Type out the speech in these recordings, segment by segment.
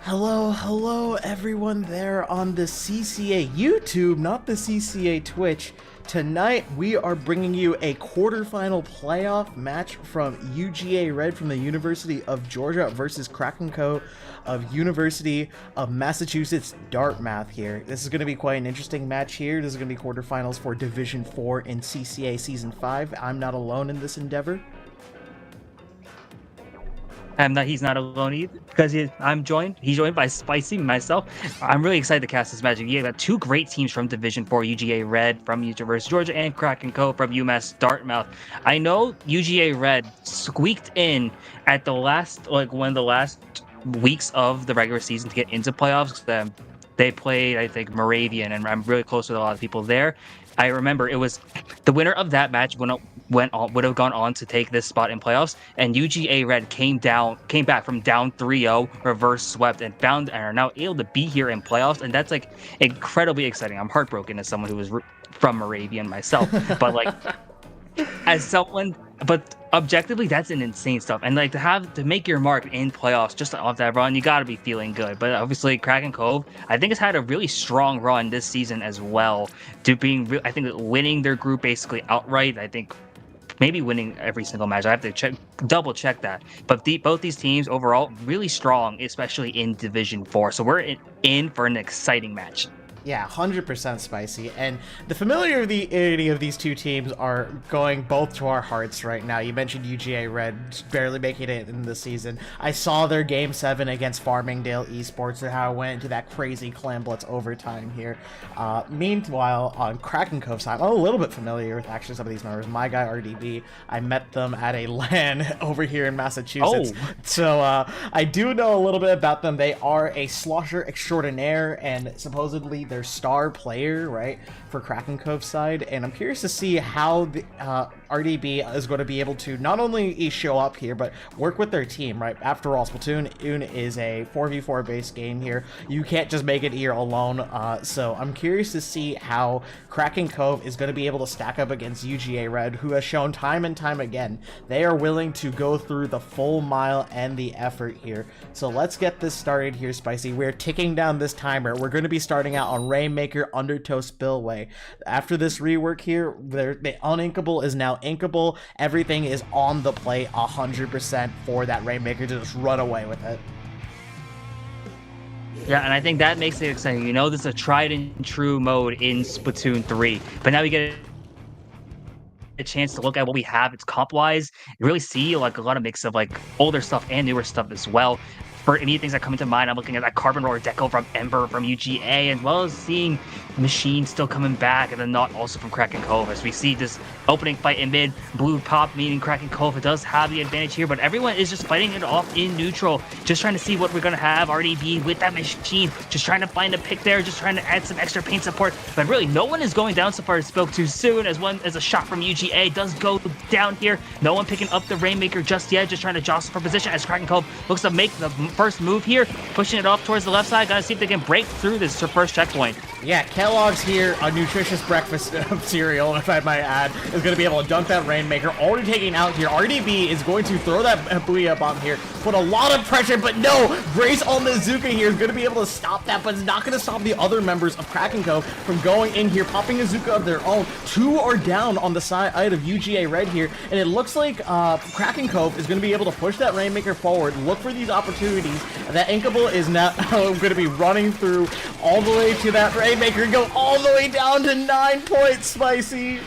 Hello everyone there on the CCA YouTube, not the CCA Twitch. Tonight we are bringing you a quarterfinal playoff match from UGA Red from the University of Georgia versus Kraken Cove of University of Massachusetts Dartmouth here. This is going to be quite an interesting match here. This is going to be quarterfinals for Division 4 in CCA Season 5. I'm not alone in this endeavor. He's not alone either because he's joined by Spicy, myself. I'm really excited to cast this match. You got two great teams from Division 4, UGA Red from University of Georgia and Kraken Cove from UMass Dartmouth. I know UGA Red squeaked in at the last, one of the last weeks of the regular season to get into playoffs. They played, I think, Moravian, and I'm really close with a lot of people there. I remember it was the winner of that match would have gone on to take this spot in playoffs, and UGA Red came back from down 3-0, reverse swept, and are now able to be here in playoffs, and that's like incredibly exciting. I'm heartbroken as someone who was from Moravian myself, but but objectively, that's an insane stuff. And to make your mark in playoffs just off that run, you got to be feeling good. But obviously, Kraken Cove, I think, has had a really strong run this season as well. I think winning their group basically outright. I think maybe winning every single match. I have to double check that. But both these teams overall really strong, especially in Division 4. So we're in for an exciting match. Yeah, 100% Spicy, and the familiarity of these two teams are going both to our hearts right now. You mentioned UGA Red barely making it in the season. I saw their Game 7 against Farmingdale Esports and how it went into that crazy Clan Blitz overtime here. Meanwhile, on Kraken Cove side, I'm a little bit familiar with actually some of these members. My guy RDB, I met them at a LAN over here in Massachusetts. Oh. So I do know a little bit about them. They are a slosher extraordinaire and supposedly their star player, right, for Kraken Cove side, and I'm curious to see how the RDB is going to be able to not only show up here, but work with their team, right? After all, Splatoon is a 4v4 based game here. You can't just make it here alone, so I'm curious to see how Kraken Cove is going to be able to stack up against UGA Red, who has shown time and time again they are willing to go through the full mile and the effort here. So let's get this started here, Spicy. We're ticking down this timer. We're going to be starting out on Rainmaker Undertow Spillway. After this rework here, the uninkable is now inkable. Everything is on the play 100% for that Rainmaker to just run away with it. Yeah, and I think that makes it exciting. You know, this is a tried and true mode in Splatoon 3, but now we get a chance to look at what we have. It's comp-wise. You really see a lot of mix of older stuff and newer stuff as well. For any things that come into mind, I'm looking at that Carbon Roar Deco from Ember from UGA, as well as seeing Machine still coming back, and then not also from Kraken Cove. As we see this opening fight in mid, blue pop, meaning Kraken Cove, it does have the advantage here, but everyone is just fighting it off in neutral, just trying to see what we're going to have. RDB with that Machine, just trying to find a pick there, just trying to add some extra paint support, but really no one is going down so far as spoke too soon, as a shot from UGA does go down here. No one picking up the Rainmaker just yet, just trying to jostle for position as Kraken Cove looks to make the first move here, pushing it off towards the left side. Gotta see if they can break through this first checkpoint. Yeah, Kellogg's here, a nutritious breakfast cereal, if I might add, is going to be able to dunk that Rainmaker. Already taking out here. RDB is going to throw that Booyah Bomb here, put a lot of pressure, but no! Grace on the Zuka here is going to be able to stop that, but it's not going to stop the other members of Kraken Cove from going in here, popping a Zuka of their own. Two are down on the side of UGA Red here, and it looks like Kraken Cove is going to be able to push that Rainmaker forward, look for these opportunities. That Inkable is now going to be running through all the way to that Rainmaker, go all the way down to 9 points, Spicy.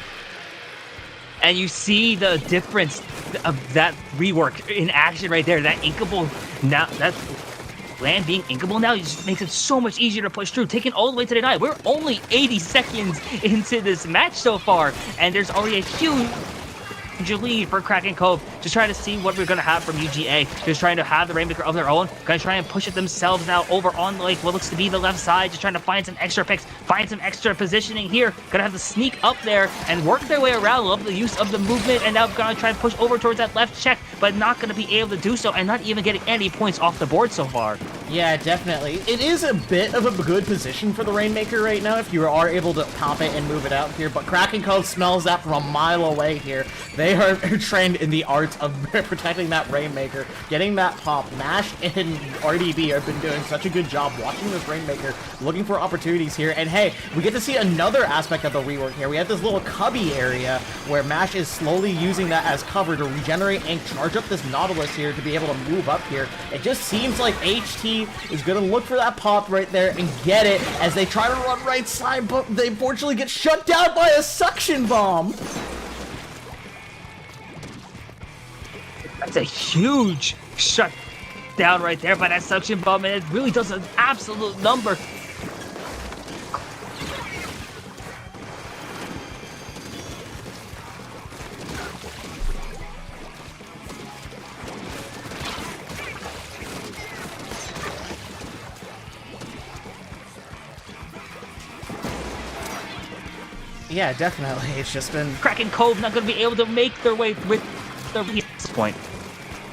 And you see the difference of that rework in action right there. That Inkable, now that land being inkable now just makes it so much easier to push through, taking all the way to the 9. We're only 80 seconds into this match so far, and there's already a huge lead for Kraken Cove. Just trying to see what we're going to have from UGA. Just trying to have the Rainmaker of their own. Going to try and push it themselves now over on what looks to be the left side. Just trying to find some extra picks, find some extra positioning here. Going to have to sneak up there and work their way around. Love the use of the movement, and now going to try and push over towards that left check, but not going to be able to do so, and not even getting any points off the board so far. Yeah, definitely. It is a bit of a good position for the Rainmaker right now if you are able to pop it and move it out here, but Kraken Cove smells that from a mile away here. They are trained in the art of protecting that Rainmaker, getting that pop. Mash and RDB have been doing such a good job watching this Rainmaker, looking for opportunities here, and hey, we get to see another aspect of the rework here. We have this little cubby area where Mash is slowly using that as cover to regenerate and charge up this Nautilus here to be able to move up here. It just seems like HT is going to look for that pop right there and get it as they try to run right side, but they unfortunately get shut down by a suction bomb. That's a huge shut down right there by that suction bomb, and it really does an absolute number. Yeah, definitely. It's just been... Kraken Cove not going to be able to make their way with the this point.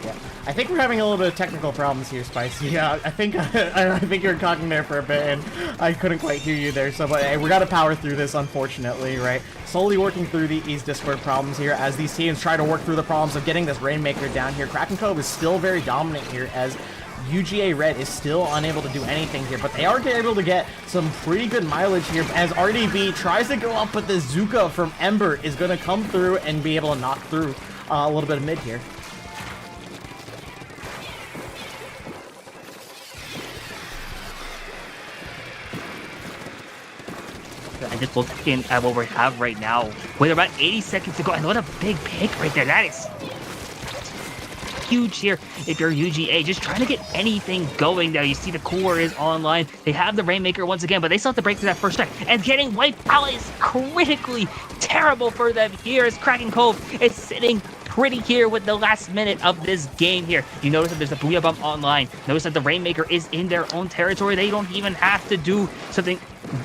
Yeah, I think we're having a little bit of technical problems here, Spicy. Yeah, I think I think you were talking there for a bit, and I couldn't quite hear you there. So, but hey, we got to power through this, unfortunately, right? Slowly working through these Discord problems here as these teams try to work through the problems of getting this Rainmaker down here. Kraken Cove is still very dominant here as UGA Red is still unable to do anything here, but they are able to get some pretty good mileage here as RDB tries to go up, but the Zuka from Ember is going to come through and be able to knock through a little bit of mid here. And just looking at what we have right now, with about 80 seconds to go, and what a big pick right there. That is huge here if you're UGA, just trying to get anything going now. You see the core is online. They have the Rainmaker once again, but they still have to break through that first check. And getting wiped out is critically terrible for them here as Kraken Cove is sitting pretty here with the last minute of this game here. You notice that there's a Booyah Bump online. Notice that the Rainmaker is in their own territory. They don't even have to do something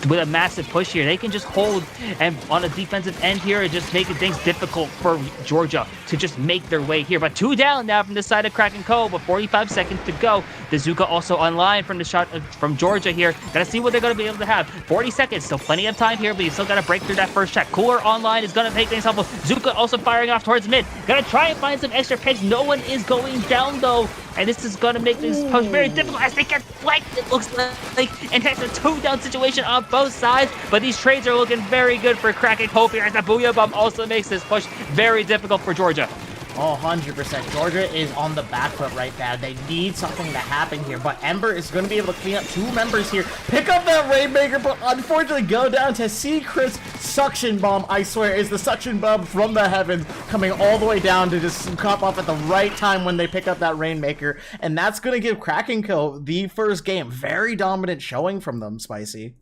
with a massive push here. They can just hold, and on a defensive end here, and just making things difficult for Georgia to just make their way here. But 2 down now from the side of Kraken Cove with 45 seconds to go. The Zuka also online from the shot from Georgia here. Gotta see what they're gonna be able to have. 40 seconds, still plenty of time here, but you still gotta break through that first check. Cooler online is gonna make things helpful. Zuka also firing off towards mid. Gotta try and find some extra picks. No one is going down though. And this is going to make this push very difficult as they get flanked, it looks like. And that's a 2-down situation on both sides. But these trades are looking very good for Kraken Cove here. And the Booyah Bomb also makes this push very difficult for Georgia. Oh, 100%. Georgia is on the back foot right now. They need something to happen here, but Ember is going to be able to clean up 2 members here, pick up that Rainmaker, but unfortunately go down to Secret's Suction Bomb. I swear, is the Suction Bomb from the heavens coming all the way down to just cop off at the right time when they pick up that Rainmaker, and that's going to give Kraken Cove the first game. Very dominant showing from them, Spicy.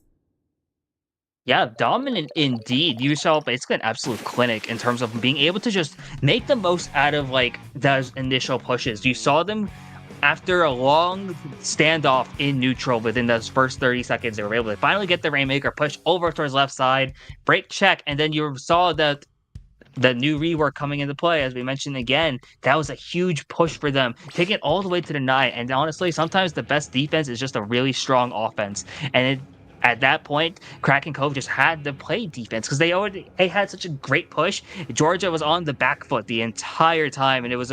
Yeah, dominant indeed. You saw basically an absolute clinic in terms of being able to just make the most out of like those initial pushes. You saw them after a long standoff in neutral within those first 30 seconds. They were able to finally get the Rainmaker, push over towards left side, break check, and then you saw that the new rework coming into play, as we mentioned again, that was a huge push for them, taking it all the way to the 9. And honestly, sometimes the best defense is just a really strong offense. And at that point, Kraken Cove just had to play defense because they had such a great push. Georgia was on the back foot the entire time, and it was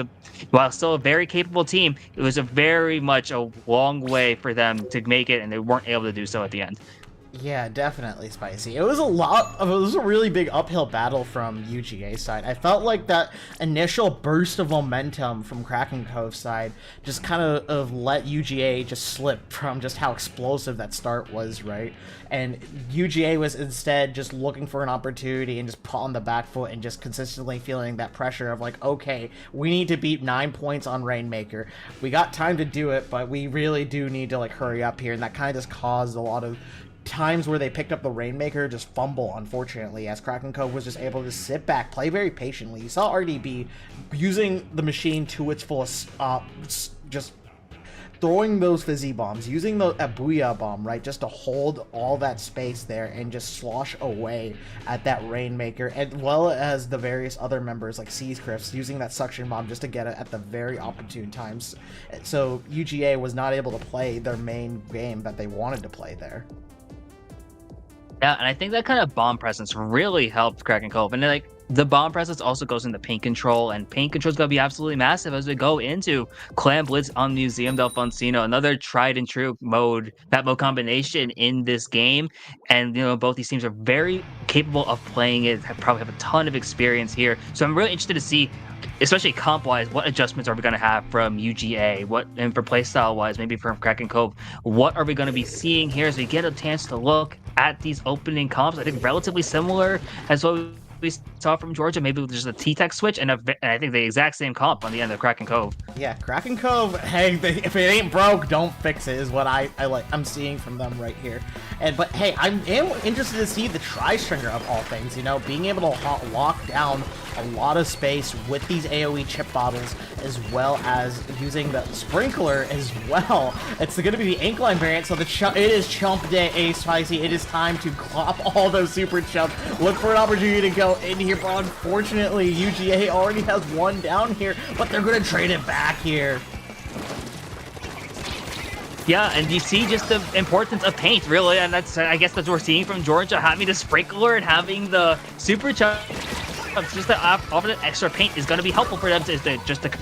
while still a very capable team, it was a very much a long way for them to make it, and they weren't able to do so at the end. Yeah, definitely, Spicy. It was a really big uphill battle from UGA side. I felt like that initial burst of momentum from Kraken Cove side just kind of let UGA just slip from just how explosive that start was, right? And UGA was instead just looking for an opportunity and just put on the back foot and just consistently feeling that pressure of like, okay, we need to beat 9 points on Rainmaker. We got time to do it, but we really do need to like hurry up here, and that kind of just caused a lot of times where they picked up the Rainmaker just fumble, unfortunately, as Kraken Cove was just able to sit back, play very patiently. You saw RDB using the machine to its fullest, just throwing those fizzy bombs, using the Booyah bomb, right, just to hold all that space there and just slosh away at that Rainmaker, as well as the various other members like Seascrifts using that suction bomb just to get it at the very opportune times. So UGA was not able to play their main game that they wanted to play there. Yeah, and I think that kind of bomb presence really helped Kraken Cove. And like the bomb presence also goes into paint control, and paint control is going to be absolutely massive as we go into Clan Blitz on Museum del Foncino, another tried and true mode, that mode combination in this game. And both these teams are very capable of playing it, probably have a ton of experience here. So I'm really interested to see, especially comp-wise, what adjustments are we going to have from UGA, and for playstyle-wise, maybe from Kraken Cove, what are we going to be seeing here as we get a chance to look at these opening comps? I think relatively similar as what we saw from Georgia, maybe with just a T-Tech switch, and I think the exact same comp on the end of Kraken Cove. Yeah, Kraken Cove, hey, if it ain't broke, don't fix it, is what I'm seeing from them right here. But hey, I am interested to see the Tri-Stringer of all things, being able to lock down a lot of space with these AoE chip bottles, as well as using the Sprinkler as well. It's going to be the Inkline variant, so it is Chump Day, Spicy. It is time to clop all those Super Chumps. Look for an opportunity to go in here, but unfortunately, UGA already has one down here, but they're going to trade it back here. Yeah, and you see just the importance of paint, really, and I guess that's what we're seeing from Georgia, having the Sprinkler and having the Super Chump. Just to offer that extra paint is going to be helpful for them to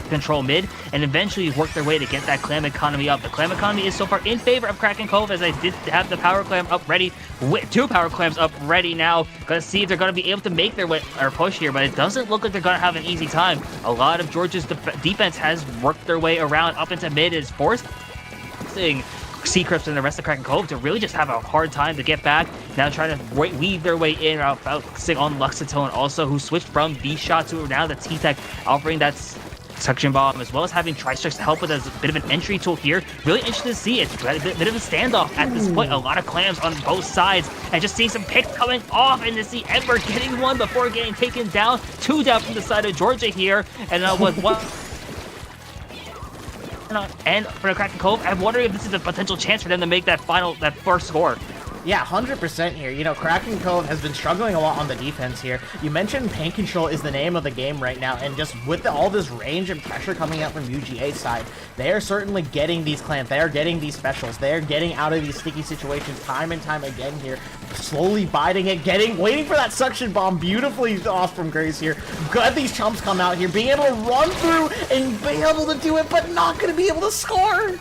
control mid and eventually work their way to get that clam economy up. The clam economy is so far in favor of Kraken Cove, as I did have the power clam up ready, with 2 power clams up ready now. Gonna see if they're going to be able to make their way or push here, but it doesn't look like they're going to have an easy time. A lot of Georgia's defense has worked their way around up into mid, is forcing Seacrypt and the rest of Kraken Cove to really just have a hard time to get back. Now trying to weave their way in, focusing on Luxatone also, who switched from B-Shot to now the T-Tech, offering that suction bomb, as well as having Tri-Strikes to help with as a bit of an entry tool here. Really interested to see it. A bit of a standoff at this point. A lot of clams on both sides, and just seeing some picks coming off, and to see Ember getting one before getting taken down. 2 down from the side of Georgia here, and with one and for the Kraken Cove, I'm wondering if this is a potential chance for them to make that first score. Yeah, 100% here. Kraken Cove has been struggling a lot on the defense here. You mentioned paint control is the name of the game right now, and just with all this range and pressure coming out from UGA's side, they are certainly getting these clams. They are getting these specials. They are getting out of these sticky situations time and time again here, slowly biding it, waiting for that suction bomb beautifully off from Grace here. Got these chumps come out here, being able to run through and be able to do it, but not going to be able to score.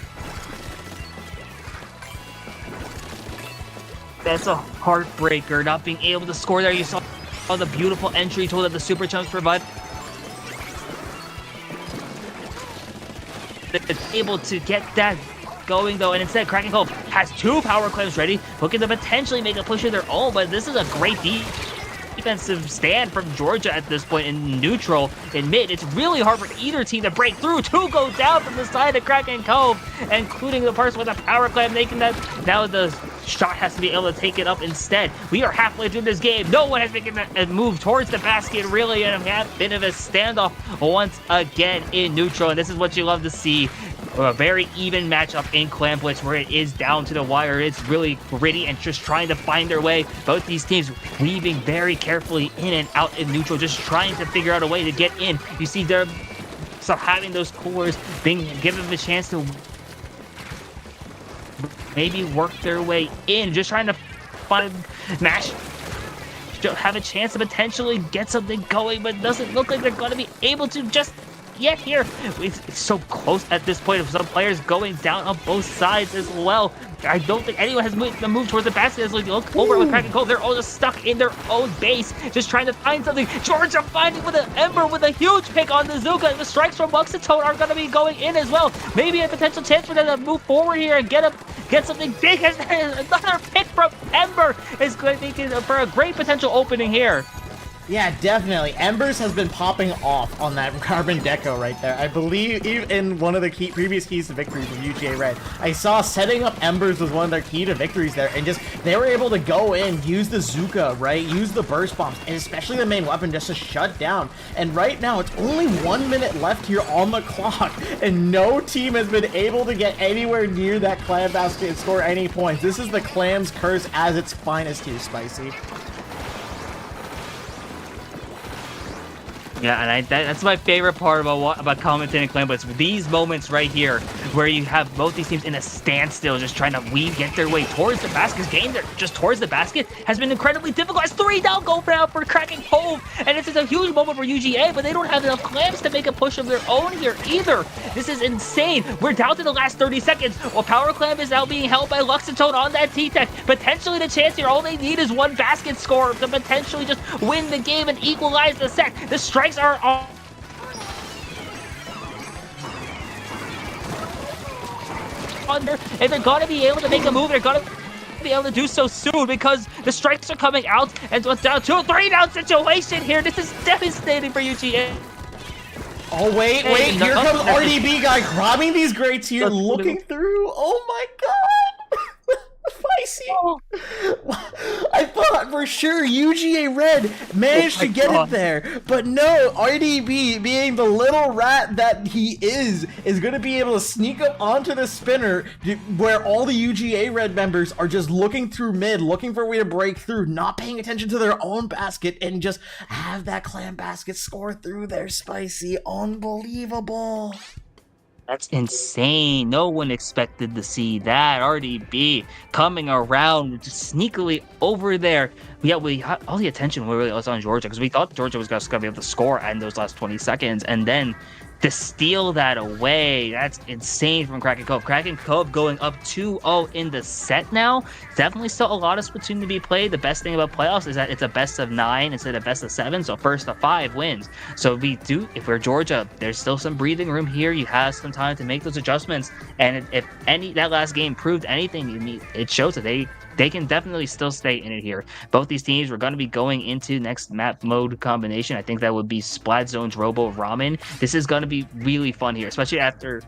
That's a heartbreaker, not being able to score there. You saw the beautiful entry tool that the Super Chumps provide. It's able to get that going, though, and instead Kraken Cove has 2 power clams ready, looking to potentially make a push of their own, but this is a great defensive stand from Georgia at this point in neutral. In mid, it's really hard for either team to break through. 2 go down from the side of Kraken Cove, including the person with a power clam, making that. Now the shot has to be able to take it up instead. We are halfway through this game. No one has making a move towards the basket, really, and a bit of a standoff once again in neutral, and this is what you love to see. A very even matchup in Clan Blitz, where it is down to the wire. It's really gritty and just trying to find their way. Both these teams weaving very carefully in and out in neutral, just trying to figure out a way to get in. You see they're having those coolers, being given them a chance to maybe work their way in, just trying to find mash, have a chance to potentially get something going, but doesn't look like they're going to be able to just yet here. It's so close at this point of some players going down on both sides as well. I don't think anyone has moved towards the basket. As we look over with Kraken Cove, they're all just stuck in their own base, just trying to find something. Georgia finding with an Ember with a huge pick on the Zuka. The strikes from Luxatone are going to be going in as well. Maybe a potential chance for them to move forward here and get something big. Another pick from Ember is going to for a great potential opening here. Yeah, definitely. Embers has been popping off on that Carbon Deco right there. I believe in one of the previous keys to victories of UGA Red, I saw setting up Embers was one of their key to victories there, and just they were able to go in, use the Zuka, right? Use the burst bombs, and especially the main weapon just to shut down. And right now, it's only 1 minute left here on the clock, and no team has been able to get anywhere near that clam basket and score any points. This is the clam's curse as its finest here, Spicy. Yeah, and that's my favorite part about commentating Clan Blitz. These moments right here, where you have both these teams in a standstill, just trying to get their way towards the basket. Game there, just towards the basket, has been incredibly difficult. It's 3 down, go now for Kraken Cove, and this is a huge moment for UGA, but they don't have enough clams to make a push of their own here either. This is insane. We're down to the last 30 seconds. Well, Power Clam is now being held by Luxatone on that T-Tech. Potentially the chance here, all they need is 1 basket score to potentially just win the game and equalize the set. The strikes are on. And they're gonna be able to make a move. They're gonna be able to do so soon because the strikes are coming out, and it's down to a 3-down situation here. This is devastating for UGA. Oh, wait, here comes RDB guy grabbing these grades here, looking through. Oh my god! Spicy! I thought for sure UGA Red managed to get it there, but no, RDB, being the little rat that he is going to be able to sneak up onto the spinner where all the UGA Red members are just looking through mid, looking for a way to break through, not paying attention to their own basket, and just have that clam basket score through there, Spicy. Unbelievable. That's insane. No one expected to see that. RDB coming around just sneakily over there. Yeah, all the attention really was on Georgia because we thought Georgia was going to be able to score in those last 20 seconds. And then to steal that away, that's insane from Kraken Cove. Kraken Cove going up 2-0 in the set now. Definitely still a lot of Splatoon to be played. The best thing about playoffs is that it's a best of 9 instead of best of 7, so first of 5 wins. So if we're Georgia, there's still some breathing room here. You have some time to make those adjustments, and if that last game proved anything, it shows that they can definitely still stay in it here. Both these teams, we're going to be going into next map mode combination. I think that would be Splat Zone's Robo Ramen. This is going to be really fun here, especially after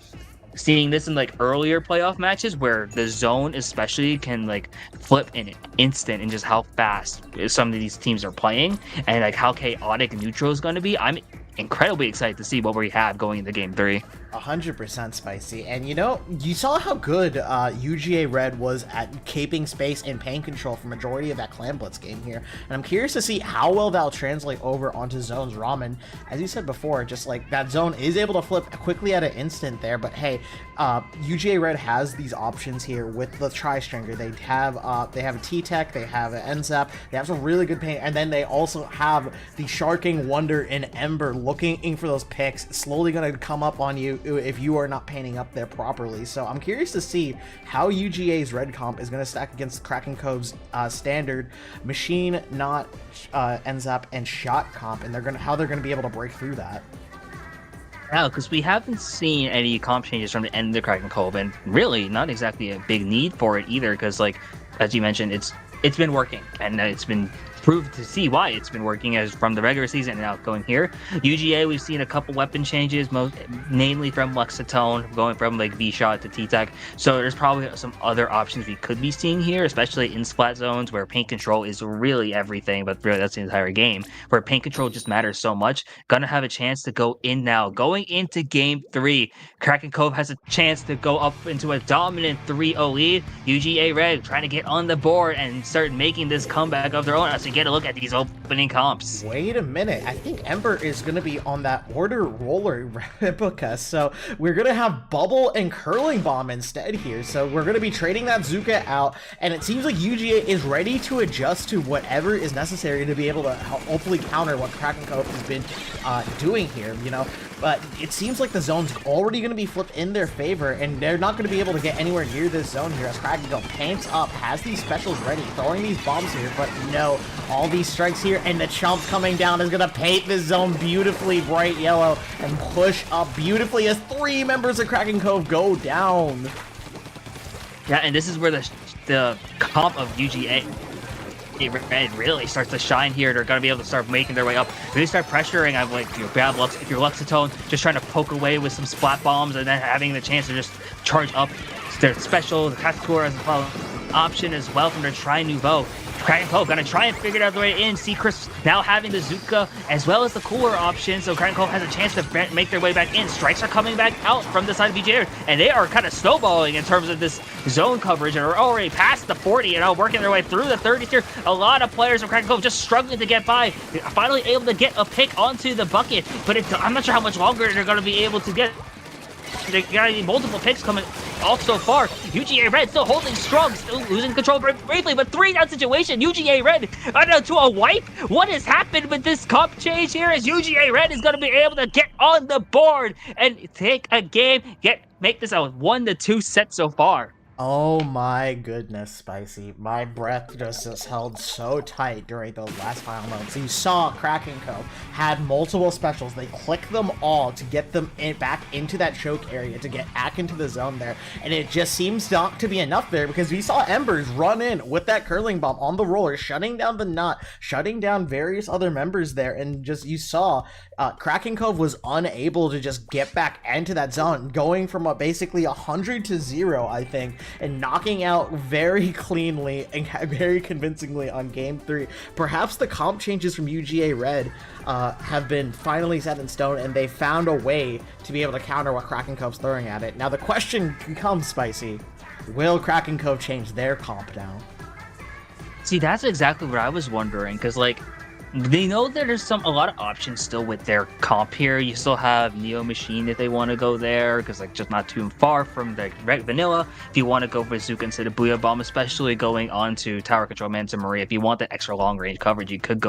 seeing this in like earlier playoff matches where the zone especially can like flip in an instant and just how fast some of these teams are playing and like how chaotic neutral is going to be. I'm incredibly excited to see what we have going into game 3. 100% Spicy. And you saw how good UGA Red was at caping space and pain control for majority of that Clan Blitz game here. And I'm curious to see how well that'll translate over onto Zone's Ramen. As you said before, just like that zone is able to flip quickly at an instant there, but hey, UGA Red has these options here with the Tri-Stringer. They have a T-Tech, they have an NZAP, they have some really good pain, and then they also have the Sharking Wonder and Ember looking for those picks, slowly going to come up on you if you are not painting up there properly. So I'm curious to see how UGA's red comp is going to stack against Kraken Cove's standard machine, not NZAP and shot comp, and how they're going to be able to break through that. Yeah, because we haven't seen any comp changes from the end of the Kraken Cove, and really not exactly a big need for it either, because like as you mentioned, it's been working, and it's been proved to see why it's been working as from the regular season and now going here. UGA, we've seen a couple weapon changes, namely from Luxatone, going from like V-Shot to T-Tech. So there's probably some other options we could be seeing here, especially in splat zones where paint control is really everything, but really that's the entire game, where paint control just matters so much. Gonna have a chance to go in now. Going into game 3, Kraken Cove has a chance to go up into a dominant 3-0 lead. UGA Red trying to get on the board and start making this comeback of their own as we get a look at these opening comps. Wait a minute. I think Ember is going to be on that Order Roller replica. So we're going to have Bubble and Curling Bomb instead here. So we're going to be trading that Zuka out. And it seems like UGA is ready to adjust to whatever is necessary to be able to hopefully counter what Kraken Cove has been doing here, But it seems like the zone's already going to be flipped in their favor, and they're not going to be able to get anywhere near this zone here as Kraken Cove paints up, has these specials ready, throwing these bombs here, but no, all these strikes here, and the Chomp coming down is going to paint this zone beautifully bright yellow and push up beautifully as 3 members of Kraken Cove go down. Yeah, and this is where the comp of UGA Red really starts to shine here. They're going to be able to start making their way up. Really start pressuring. I'm like, your bad Lux, if you're Luxatone, just trying to poke away with some splat bombs and then having the chance to just charge up their special. The Castator as a option as well from their Tri Nouveau. Kraken Cove gonna try and figure out the way in. Seacrest now having the Zuka as well as the cooler option, so Kraken Cove has a chance to make their way back in. Strikes are coming back out from the side of UGA, and they are kind of snowballing in terms of this zone coverage, and are already past the 40 and now working their way through the 30s here. A lot of players from Kraken Cove just struggling to get by. Finally able to get a pick onto the bucket, but I'm not sure how much longer they're gonna be able to get. They got multiple picks coming off so far. UGA Red still holding strong, still losing control briefly, but 3-down situation. UGA Red to a wipe. What has happened with this comp change here? As UGA Red is going to be able to get on the board and take a game, make this a 1-2 set so far. Oh my goodness, Spicy. My breath just held so tight during the last final moments. So you saw Kraken Cove had multiple specials. They clicked them all to get them back into that choke area, to get back into the zone there. And it just seems not to be enough there, because we saw Embers run in with that curling bomb on the roller, shutting down the nut, shutting down various other members there. And just you saw Kraken Cove was unable to just get back into that zone, going from basically 100 to 0, I think, and knocking out very cleanly and very convincingly on game 3. Perhaps the comp changes from UGA Red have been finally set in stone, and they found a way to be able to counter what Kraken Cove's throwing at it. Now the question becomes, Spicy, will Kraken Cove change their comp now? See, that's exactly what I was wondering, because like, they know that there's a lot of options still with their comp here. You still have Neo Machine if they want to go there, because like just not too far from the red vanilla. If you want to go for Zuka instead of Booyah Bomb, especially going on to Tower Control Manta Maria, if you want that extra long range coverage, you could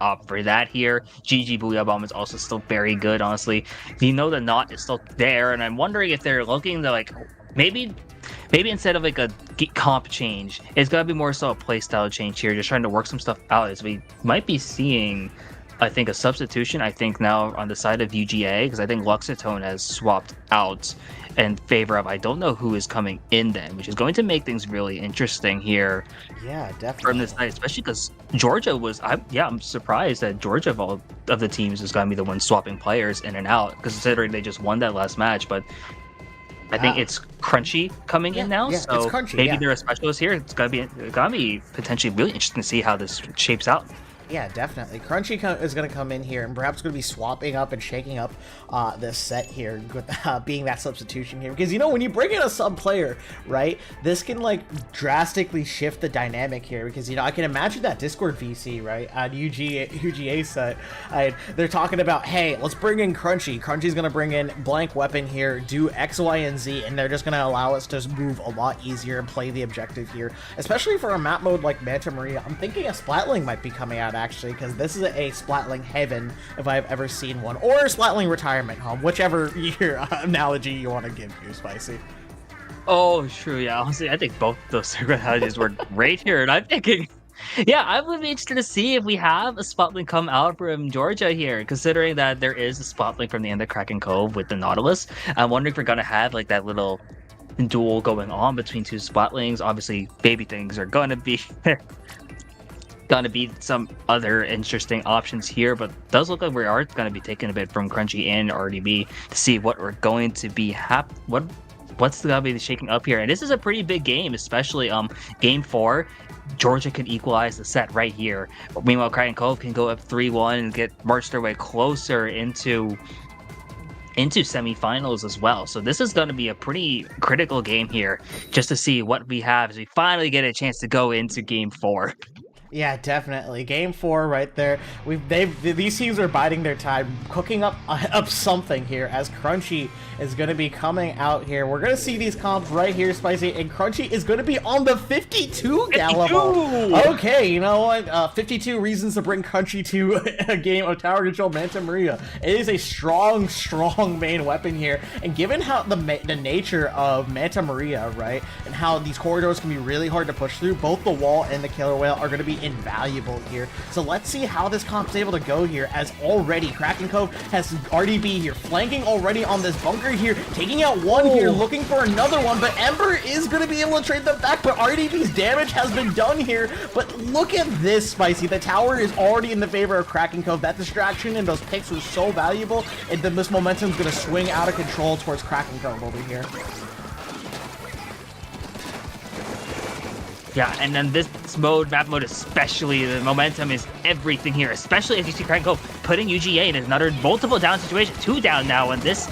opt for that here. GG Booyah Bomb is also still very good, honestly. You know the knot is still there, and I'm wondering if they're looking to like maybe instead of like a comp change, it's gotta be more so a playstyle change here, just trying to work some stuff out, as we might be seeing, I think, a substitution, I think, now on the side of UGA, because I think Luxatone has swapped out in favor of, I don't know who is coming in then, which is going to make things really interesting here. Yeah, definitely. From this night, especially because Georgia I'm surprised that Georgia of all of the teams is gonna be the one swapping players in and out, considering they just won that last match, but I think it's Crunchy coming in now, so Crunchy, maybe they're a specialist here. It's gonna be potentially really interesting to see how this shapes out. Yeah, definitely. Crunchy is going to come in here and perhaps going to be swapping up and shaking up this set here with being that substitution here. Because, you know, when you bring in a sub player, right, this can, like, drastically shift the dynamic here. Because, you know, I can imagine that Discord VC, right, on UGA set. They're talking about, hey, let's bring in Crunchy. Crunchy's going to bring in blank weapon here, do X, Y, and Z, and they're just going to allow us to move a lot easier and play the objective here. Especially for a map mode like Manta Maria. I'm thinking a Splatling might be coming out, actually, because this is a Splatling heaven if I've ever seen one, or a Splatling retirement home, whichever your analogy you want to give you, Spicy. Oh, true, yeah. Honestly, I think both those analogies were great here, and I'm thinking, yeah, I would be interested to see if we have a Splatling come out from Georgia here, considering that there is a Splatling from the end of Kraken Cove with the Nautilus. I'm wondering if we're gonna have like that little duel going on between two Splatlings. Obviously, baby things are gonna be some other interesting options here, but it does look like we are going to be taking a bit from Crunchy and RDB to see what we're going to be what's going to be shaking up here. And this is a pretty big game, especially game 4. Georgia could equalize the set right here. Meanwhile, Kraken Cove can go up 3-1 and get marched their way closer into semifinals as well. So this is going to be a pretty critical game here, just to see what we have as we finally get a chance to go into game 4. Yeah, definitely. Game 4 right there. These teams are biding their time, cooking up something here, as Crunchy is going to be coming out here. We're going to see these comps right here, Spicy, and Crunchy is going to be on the 52 Galamo. Okay, you know what? 52 reasons to bring Crunchy to a game of Tower Control Manta Maria. It is a strong main weapon here, and given how the nature of Manta Maria, right, and how these corridors can be really hard to push through, both the wall and the killer whale are going to be invaluable here. So let's see how this comp's able to go here, as already Kraken Cove has RDB here, flanking already on this bunker here, taking out one here, looking for another one, but Ember is going to be able to trade them back, but RDB's damage has been done here. But look at this, Spicy. The tower is already in the favor of Kraken Cove. That distraction and those picks was so valuable, and then this momentum is going to swing out of control towards Kraken Cove over here. Yeah, and then this map mode especially, the momentum is everything here, especially as you see Kraken Cove putting UGA in another multiple down situation, 2 down now, and this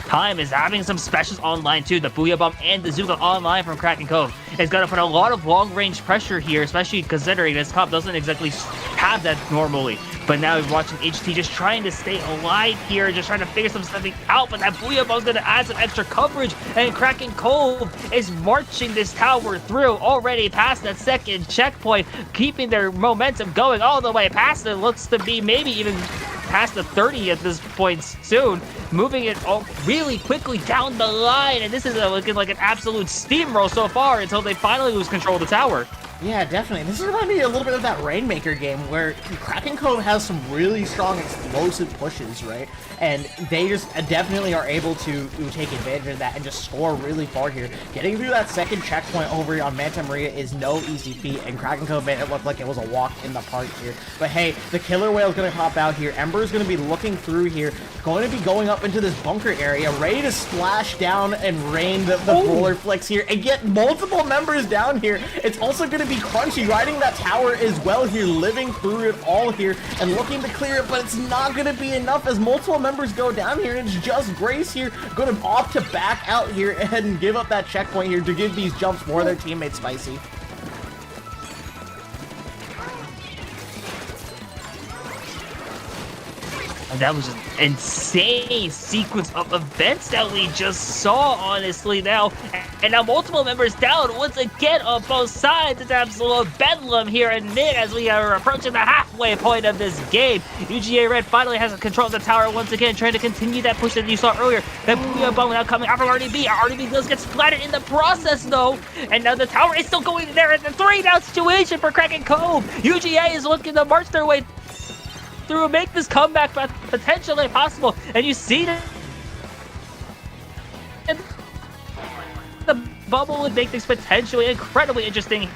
time is having some specials online too. The Booyah Bomb and the Zuka online from Kraken Cove is going to put a lot of long-range pressure here, especially considering this comp doesn't exactly have that normally. But now we're watching HT just trying to stay alive here, just trying to figure something out, but that Booyah Bomb's going to add some extra coverage, and Kraken Cove is marching this tower through already past that second checkpoint, keeping their momentum going all the way past it. Looks to be maybe even past the 30 at this point soon, moving it all really quickly down the line, and this is looking like an absolute steamroll so far until they finally lose control of the tower. Yeah, definitely. This is reminding me a little bit of that Rainmaker game where Kraken Cove has some really strong explosive pushes, right? And they just definitely are able to take advantage of that and just score really far here. Getting through that second checkpoint over on Manta Maria is no easy feat, and Kraken Cove made it look like it was a walk in the park here. But hey, the Killer Whale is going to pop out here. Ember is going to be looking through here, going to be going up into this bunker area, ready to splash down and rain the roller flicks here and get multiple members down here. It's also going to be Crunchy riding that tower as well here, living through it all here and looking to clear it, but it's not going to be enough as multiple members go down here, and it's just Grace here going to opt to back out here and give up that checkpoint here to give these jumps for their teammate Spicy. And that was an insane sequence of events that we just saw, honestly, now. And now multiple members down once again on both sides. It's absolute bedlam here in mid as we are approaching the halfway point of this game. UGA Red finally has control of the tower once again, trying to continue that push that you saw earlier. That Booyah Bomb now coming out from RDB. RDB does get splattered in the process, though. And now the tower is still going there. It's a 3-down situation for Kraken Cove. UGA is looking to march their way through, make this comeback potentially possible, and you see that the bubble would make things potentially incredibly interesting.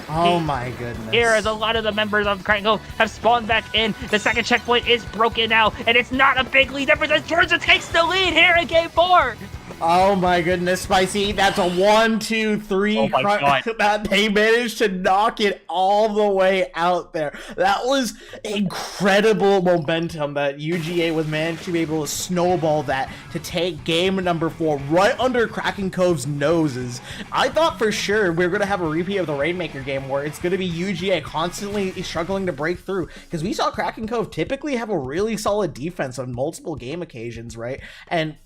Oh my goodness. Here, as a lot of the members of Kraken Cove have spawned back in, the second checkpoint is broken now, and it's not a big lead difference as Georgia takes the lead here in Game 4. Oh my goodness, Spicy. That's a 1, 2, 3. Oh my God. That they managed to knock it all the way out there. That was incredible momentum that UGA was managed to be able to snowball that to take game number 4 right under Kraken Cove's noses. I thought for sure we were going to have a repeat of the Rainmaker game where it's going to be UGA constantly struggling to break through, because we saw Kraken Cove typically have a really solid defense on multiple game occasions, right? And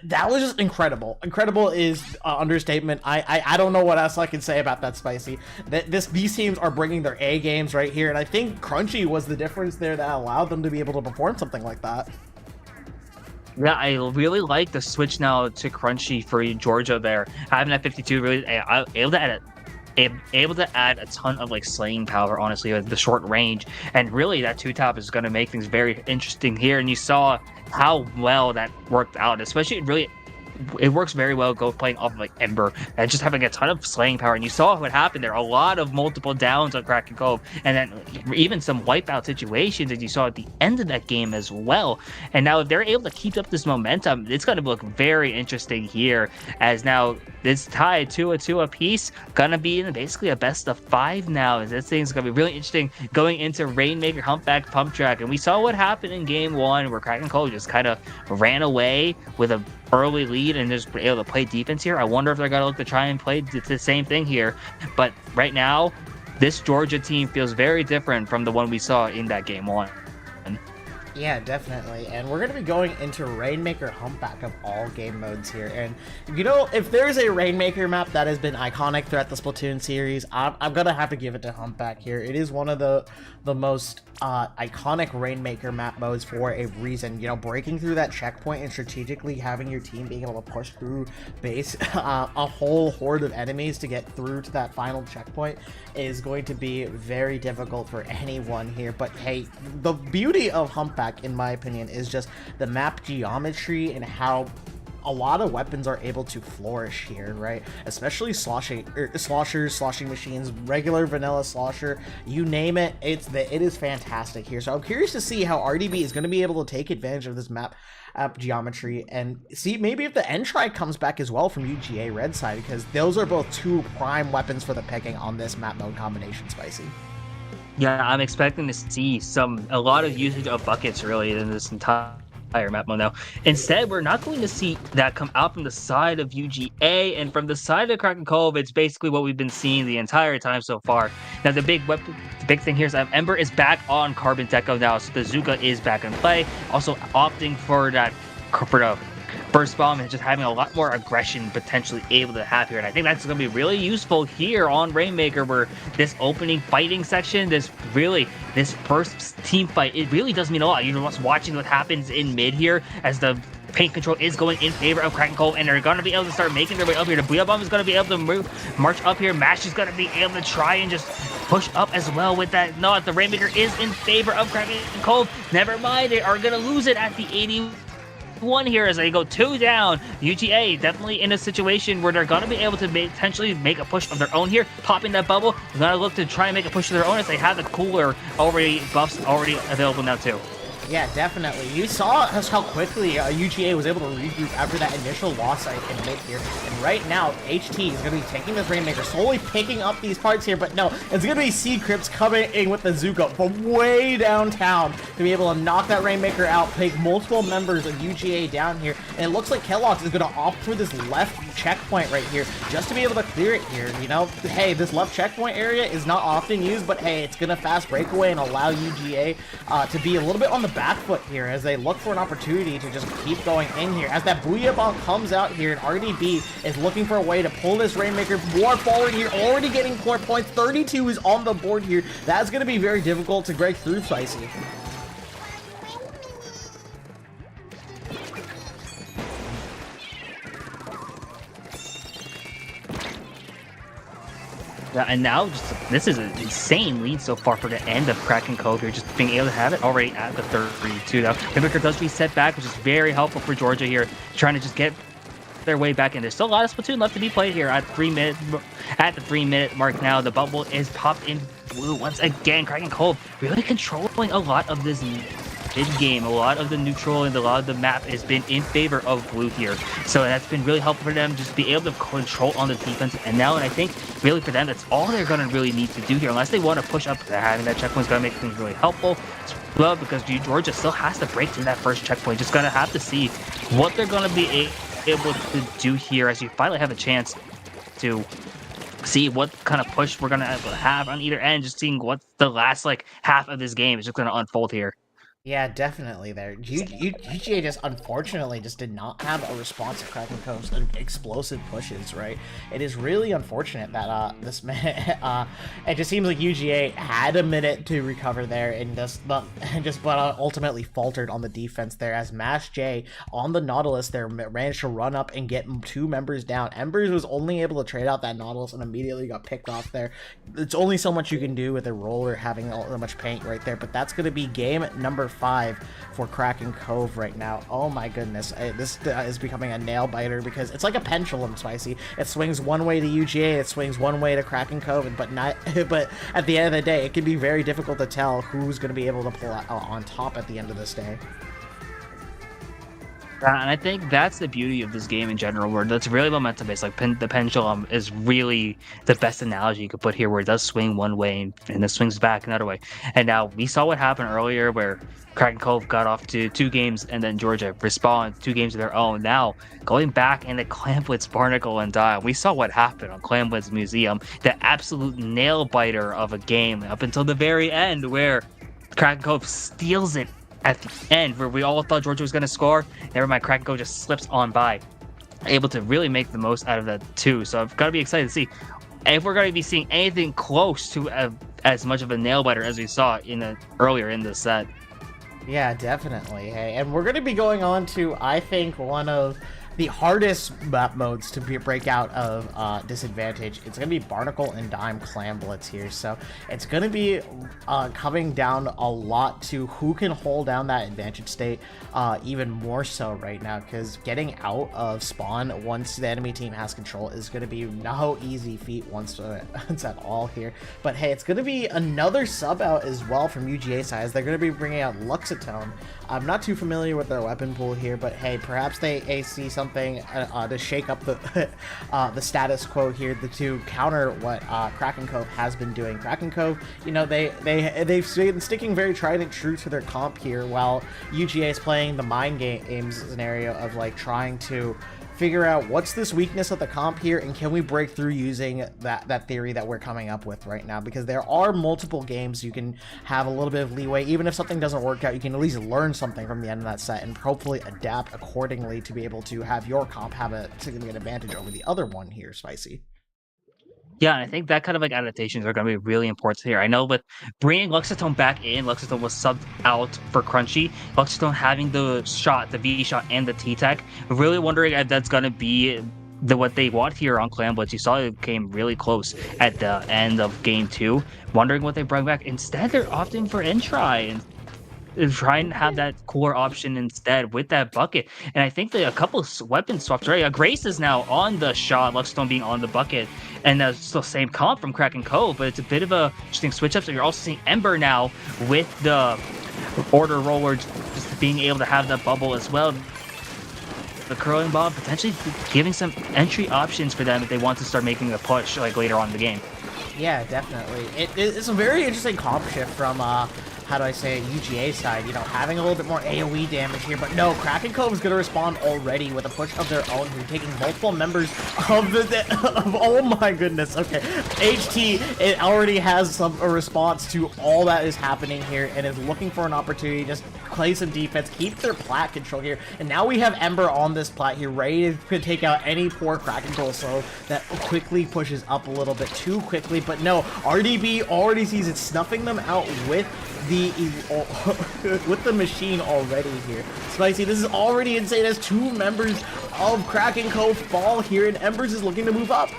that was just incredible. Incredible is understatement. I don't know what else I can say about that, Spicy. These teams are bringing their A games right here, and I think Crunchy was the difference there that allowed them to be able to perform something like that. Yeah, I really like the switch now to Crunchy for Georgia there. Having that 52 really able to add a ton of like slaying power, honestly, with the short range, and really that 2-tap is going to make things very interesting here. And you saw how well that worked out, especially really. It works very well playing off of like Ember and just having a ton of slaying power. And you saw what happened there. A lot of multiple downs on Kraken Cove, and then even some wipeout situations that you saw at the end of that game as well. And now if they're able to keep up this momentum, it's going to look very interesting here, as now it's tied 2-2 apiece. Gonna be in basically a best of 5 now. This thing's gonna be really interesting going into Rainmaker Humpback Pump Track. And we saw what happened in game 1 where Kraken Cove just kind of ran away with a early lead and just were able to play defense here. I wonder if they're going to look to try and play the same thing here. But right now, this Georgia team feels very different from the one we saw in that game 1. Yeah, definitely. And we're going to be going into Rainmaker Humpback of all game modes here. And, you know, if there's a Rainmaker map that has been iconic throughout the Splatoon series, I'm going to have to give it to Humpback here. It is one of the most iconic Rainmaker map modes for a reason. You know, breaking through that checkpoint and strategically having your team being able to push through base a whole horde of enemies to get through to that final checkpoint is going to be very difficult for anyone here. But hey, the beauty of Humpback, in my opinion, is just the map geometry and how a lot of weapons are able to flourish here, right? Especially sloshers, sloshing machines, regular vanilla slosher, you name it, it is fantastic here. So I'm curious to see how RDB is going to be able to take advantage of this map geometry and see maybe if the N-Tri comes back as well from UGA red side, because those are both two prime weapons for the picking on this map mode combination, Spicy. Yeah, I'm expecting to see a lot of usage of buckets really in this entire map mode now. Instead, we're not going to see that come out from the side of UGA, and from the side of Kraken Cove, it's basically what we've been seeing the entire time so far. Now, the big thing here is that Ember is back on Carbon Deco now, so the Zuka is back in play. Also opting for the burst bomb and just having a lot more aggression potentially able to have here. And I think that's going to be really useful here on Rainmaker, where this opening fighting section, this first team fight, it really does mean a lot. You're just watching what happens in mid here as the paint control is going in favor of Kraken Cove, and they're going to be able to start making their way up here. The Booyah Bomb is going to be able to march up here. Mash is going to be able to try and just push up as well with that. No, the Rainmaker is in favor of Kraken Cove. Never mind, they are going to lose it at the 81 here as they go 2 down. UGA definitely in a situation where they're going to be able to potentially make a push of their own here, popping that bubble. They're going to look to try and make a push of their own as they have the cooler buffs already available now too. Yeah, definitely. You saw how quickly UGA was able to regroup after that initial loss in mid here. And right now, HT is going to be taking this Rainmaker, slowly picking up these parts here. But no, it's going to be Seacrypts coming in with the Zuka from way downtown to be able to knock that Rainmaker out, take multiple members of UGA down here. And it looks like Kellogg's is going to opt for this left checkpoint right here just to be able to clear it here. You know, hey, this left checkpoint area is not often used, but hey, it's going to fast breakaway and allow UGA to be a little bit on the back foot here as they look for an opportunity to just keep going in here. As that Booyah Bomb comes out here, and RDB is looking for a way to pull this Rainmaker more forward here, already getting core points. 32 is on the board here. That's going to be very difficult to break through, Spicy. And now, this is an insane lead so far for the end of Kraken Cove here, just being able to have it already at the 32 now. Rainmaker does reset back, which is very helpful for Georgia here, trying to just get their way back in. There's still a lot of Splatoon left to be played here at the 3-minute mark now. The bubble is popped in blue once again. Kraken Cove really controlling a lot of this mid-game. A lot of the neutral and a lot of the map has been in favor of blue here. So that's been really helpful for them, just be able to control on the defense. And now, and I think really for them, that's all they're going to really need to do here. Unless they want to push up, having that checkpoint is going to make things really helpful as well, because Georgia still has to break through that first checkpoint. Just going to have to see what they're going to be able to do here as you finally have a chance to see what kind of push we're going to have on either end. Just seeing what the last half of this game is just going to unfold here. Yeah, definitely there. UGA just unfortunately just did not have a response to Kraken Cove's explosive pushes, right? It is really unfortunate that it just seems like UGA had a minute to recover there and but ultimately faltered on the defense there as Mash J on the Nautilus there managed to run up and get 2 members down. Embers was only able to trade out that Nautilus and immediately got picked off there. It's only so much you can do with a roller having all that much paint right there, but that's going to be game number 5 for Kraken Cove right now. Oh my goodness, this is becoming a nail biter because it's like a pendulum, Spicy. It swings one way to UGA, it swings one way to Kraken Cove, but at the end of the day, it can be very difficult to tell who's going to be able to pull out on top at the end of this day. And I think that's the beauty of this game in general, where that's really momentum based. The pendulum is really the best analogy you could put here, where it does swing one way and then swings back another way. And now we saw what happened earlier, where Kraken Cove got off to 2 games and then Georgia responded 2 games of their own. Now going back into Clampwood's Barnacle and Dial, we saw what happened on Clampwood's Museum, the absolute nail biter of a game up until the very end, where Kraken Cove steals it at the end where we all thought Georgia was going to score. Never mind, Kraken Cove just slips on by, able to really make the most out of that too. So I've got to be excited to see if we're going to be seeing anything close to as much of a nail biter as we saw earlier in the set. Yeah, definitely. Hey, and we're going to be going on to, I think, one of the hardest map modes to break out of disadvantage. It's going to be Barnacle and Dime Clam Blitz here. So it's going to be coming down a lot to who can hold down that advantage state even more so right now, because getting out of spawn once the enemy team has control is going to be no easy feat once it's at all here. But hey, it's going to be another sub out as well from UGA side. They're going to be bringing out Luxatone. I'm not too familiar with their weapon pool here, but hey, perhaps they see something to shake up the status quo here, to counter what Kraken Cove has been doing. Kraken Cove, you know, they've been sticking very tried and true to their comp here, while UGA is playing the mind games scenario of like trying to figure out what's this weakness of the comp here, and can we break through using that theory that we're coming up with right now, because there are multiple games you can have a little bit of leeway. Even if something doesn't work out, you can at least learn something from the end of that set and hopefully adapt accordingly to be able to have your comp have a significant advantage over the other one here, Spicy. Yeah, I think that kind of like adaptations are going to be really important here. I know with bringing Luxatone back in, Luxatone was subbed out for Crunchy. Luxatone having the shot, the V shot, and the T-Tech. Really wondering if that's going to be what they want here on Clam Blitz. You saw it came really close at the end of game 2. Wondering what they bring back. Instead, they're opting for N-Try and try and have that core option instead with that bucket. And I think that a couple of weapon swaps, right? Grace is now on the shot, Luxatone being on the bucket, and that's still same comp from Kraken Cove, but it's a bit of a interesting switch up. So you're also seeing Ember now with the order roller just being able to have that bubble as well. The curling bomb potentially giving some entry options for them if they want to start making a push like later on in the game. Yeah, definitely. It's a very interesting comp shift from how do I say, UGA side, you know, having a little bit more AoE damage here, but no, Kraken Cove is going to respond already with a push of their own here, taking multiple members of oh my goodness, okay, HT, it already has a response to all that is happening here, and is looking for an opportunity to just play some defense, keep their plat control here, and now we have Ember on this plat here, ready to take out any poor Kraken Cove solo that quickly pushes up a little bit too quickly, but no, RDB already sees it, snuffing them out with the machine already here. Spicy, this is already insane as 2 members of Kraken Cove fall here, and Embers is looking to move up.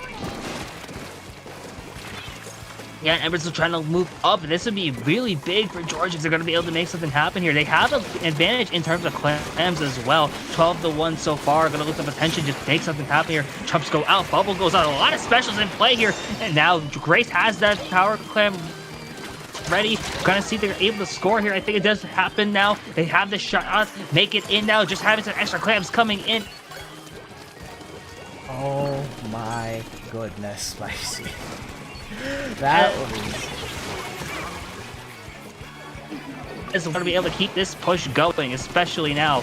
Yeah, Embers are trying to move up, and this would be really big for Georgia if they're going to be able to make something happen here. They have an advantage in terms of clams as well. 12-1 so far. Going to look at the potential, just make something happen here. Chumps go out, Bubble goes out. A lot of specials in play here, and now Grace has that power clam ready. Gonna see if they're able to score here. I think it does happen now. They have the shot, make it in now. Just having some extra clams coming in. Oh my goodness, Spicy. That is going to be able to keep this push going, especially now.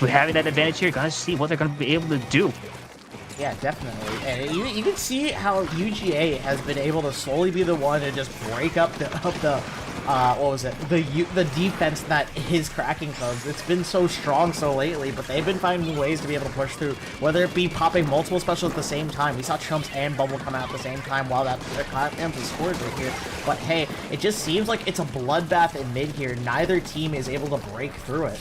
With having that advantage here, gonna see what they're going to be able to do. Yeah, definitely. And you can see how UGA has been able to slowly be the one to just break up the what was it? The defense that is Kraken Cove. It's been so strong so lately, but they've been finding ways to be able to push through, whether it be popping multiple specials at the same time. We saw Chumps and Bubble come out at the same time while that Clamp is scored right here. But hey, it just seems like it's a bloodbath in mid here. Neither team is able to break through it.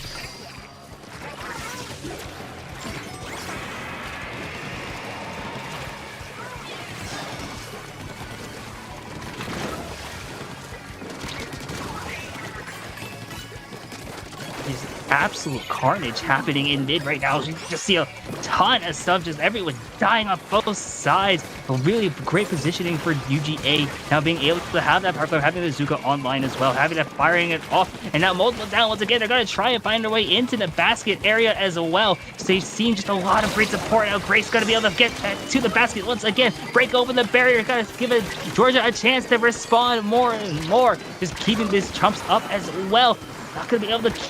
Absolute carnage happening in mid right now. You just see a ton of stuff, just everyone dying on both sides. A really great positioning for UGA, now being able to have that power, having the Zuka online as well, having that firing it off, and now multiple down once again. They're going to try and find their way into the basket area as well. So they've seen just a lot of great support. Now Grace going to be able to get to the basket once again, break open the barrier, going to give Georgia a chance to respond more and more, just keeping these Chumps up as well. Not going to be able to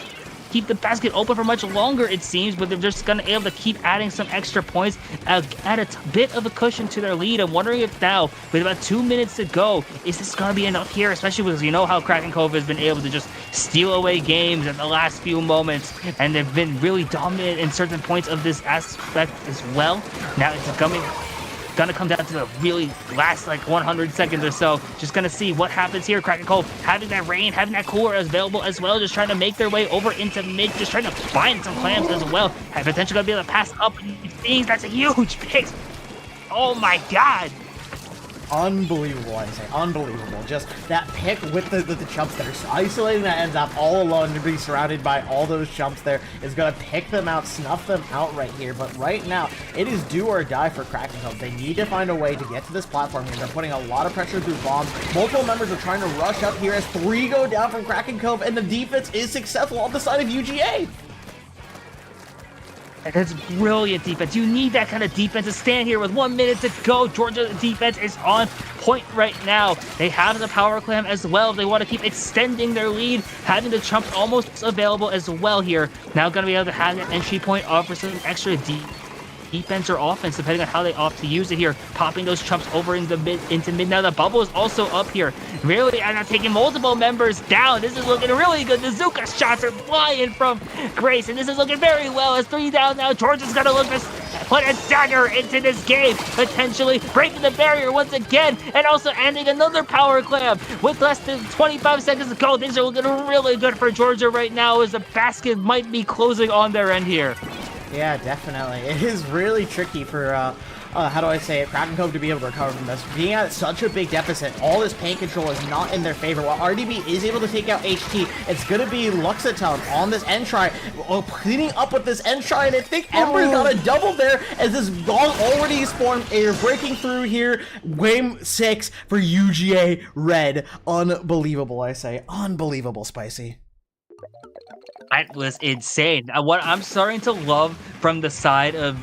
keep the basket open for much longer, it seems, but they're just going to be able to keep adding some extra points, add a bit of a cushion to their lead. I'm wondering if now, with about 2 minutes to go, is this going to be enough here, especially because you know how Kraken Cove has been able to just steal away games at the last few moments, and they've been really dominant in certain points of this aspect as well. Now it's gonna come down to the really last like 100 seconds or so. Just gonna see what happens here. Kraken Cove having that rain, having that cooler available as well, just trying to make their way over into mid, just trying to find some clams as well. And potentially gonna be able to pass up things. That's a huge pick. Oh my god. Unbelievable, I say. Unbelievable. Just that pick with the chumps that are isolating that ends up all alone to be surrounded by all those chumps there is going to pick them out, snuff them out right here. But right now, it is do or die for Kraken Cove. They need to find a way to get to this platform here. They're putting a lot of pressure through bombs. Multiple members are trying to rush up here as 3 go down from Kraken Cove, and the defense is successful on the side of UGA. That's brilliant defense. You need that kind of defense to stand here with 1 minute to go. Georgia defense is on point right now. They have the power clam as well. They want to keep extending their lead, having the chumps almost available as well here. Now going to be able to have that entry point offer some extra defense or offense, depending on how they opt to use it here. Popping those chumps over into mid. Now the bubble is also up here. Really, and I'm taking multiple members down. This is looking really good. The Zuka shots are flying from Grace, and this is looking very well. It's 3 down now. Georgia's gonna look to put a dagger into this game, potentially breaking the barrier once again, and also ending another power clam with less than 25 seconds to go. Things are looking really good for Georgia right now, as the basket might be closing on their end here. Yeah, definitely. It is really tricky for, how do I say it, Kraken Cove to be able to recover from this. Being at such a big deficit, all this paint control is not in their favor. While RDB is able to take out HT, it's going to be Luxatone on this end try, cleaning up with this end try, and I think Ember's got a double there as this gong already is formed. They're breaking through here. Game 6 for UGA Red. Unbelievable, I say. Unbelievable, Spicy. That was insane. What I'm starting to love from the side of